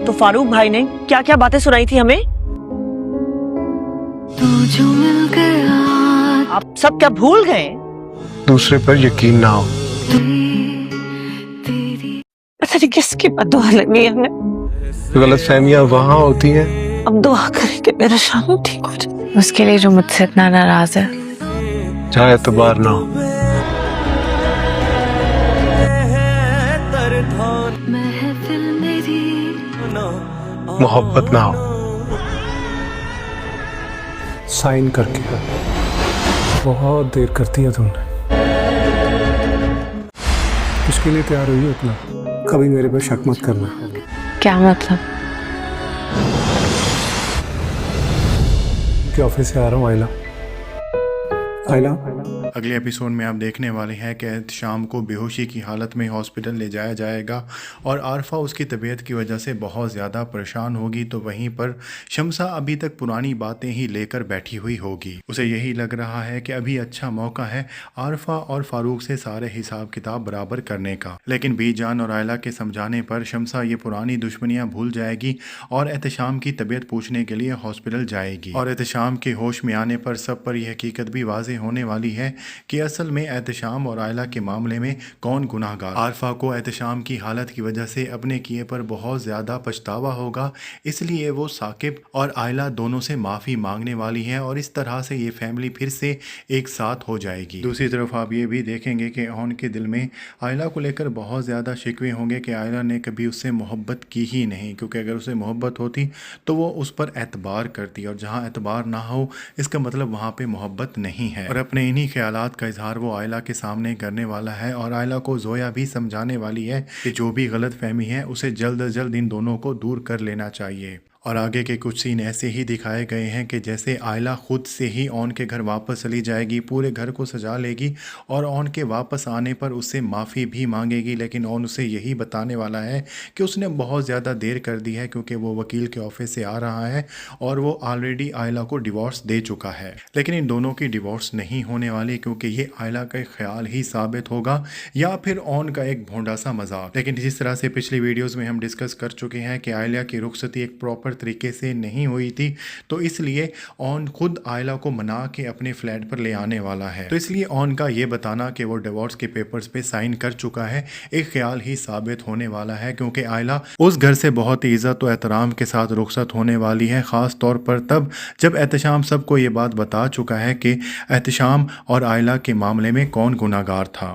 तो फारूक भाई ने क्या क्या बातें सुनाई थी हमें। तू जो मिल गया, आप सब क्या भूल गए? दूसरे पर यकीन ना हो। पता नहीं किसकी बददुआ लगी है हमें। गलतफहमियां वहाँ होती हैं। अब दुआ करें कि मेरा शानू ठीक हो जाए। उसके लिए जो मुझसे इतना नाराज है। जहाँ एतबार ना हो, महफिल मेरी मोहब्बत ना हो। साइन करके बहुत देर करती है तुमने। इसके लिए तैयार हुई हो इतना? कभी मेरे पर शक मत करना। क्या मतलब? कि ऑफिस से आ रहा हूँ आइला। आइला, अगले एपिसोड में आप देखने वाले हैं कि एहतशाम को बेहोशी की हालत में हॉस्पिटल ले जाया जाएगा और आरफा उसकी तबीयत की वजह से बहुत ज़्यादा परेशान होगी। तो वहीं पर शम्सा अभी तक पुरानी बातें ही लेकर बैठी हुई होगी। उसे यही लग रहा है कि अभी अच्छा मौका है आरफा और फारूक से सारे हिसाब किताब बराबर करने का। लेकिन बीजान और आयला के समझाने पर शम्सा ये पुरानी दुश्मनियाँ भूल जाएगी और एहतशाम की तबीयत पूछने के लिए हॉस्पिटल जाएगी। और एहतशाम के होश में आने पर सब पर यह हकीकत भी वाज़ेह होने वाली है कि असल में एहतशाम और आयला के मामले में कौन गुनाहगार। आरफा को एहतशाम की हालत की वजह से अपने किए पर बहुत ज़्यादा पछतावा होगा, इसलिए वो साकिब और आयला दोनों से माफ़ी मांगने वाली है और इस तरह से ये फैमिली फिर से एक साथ हो जाएगी। दूसरी तरफ आप ये भी देखेंगे कि ऑन के दिल में आयला को लेकर बहुत ज़्यादा शिकवे होंगे कि आयला ने कभी उससे मोहब्बत की ही नहीं, क्योंकि अगर उसे मोहब्बत होती तो वो उस पर एतबार करती और जहाँ एतबार ना हो इसका मतलब वहाँ पर मोहब्बत नहीं है। और अपने इन्हीं ख्यालात का इजहार वो आयला के सामने करने वाला है और आयला को जोया भी समझाने वाली है कि जो भी गलत फहमी है उसे जल्द अज जल्द इन दोनों को दूर कर लेना चाहिए। और आगे के कुछ सीन ऐसे ही दिखाए गए हैं कि जैसे आयला खुद से ही ऑन के घर वापस चली जाएगी, पूरे घर को सजा लेगी और ऑन के वापस आने पर उससे माफ़ी भी मांगेगी। लेकिन ऑन उसे यही बताने वाला है कि उसने बहुत ज़्यादा देर कर दी है क्योंकि वो वकील के ऑफिस से आ रहा है और वो ऑलरेडी आयला को डिवोर्स दे चुका है। लेकिन इन दोनों की डिवोर्स नहीं होने वाली क्योंकि ये आयला का एक ख्याल ही साबित होगा या फिर ऑन का एक भोंडा सा मजाक। लेकिन जिस तरह से पिछली वीडियोज़ में हम डिस्कस कर चुके हैं कि आयला की रुखसती एक प्रॉपर तरीके से नहीं हुई थी, तो इसलिए ऑन खुद आयला को मना के अपने फ्लैट पर ले आने वाला है। तो इसलिए ऑन का ये बताना कि वो डिवोर्स के पेपर्स पे साइन कर चुका है एक ख्याल ही साबित होने वाला है, क्योंकि आयला उस घर से बहुत ही इज्जत और एहतराम के साथ रुखसत होने वाली है, ख़ास तौर पर तब जब एहतशाम सबको ये बात बता चुका है कि एहतशाम और आयला के मामले में कौन गुनाहगार था।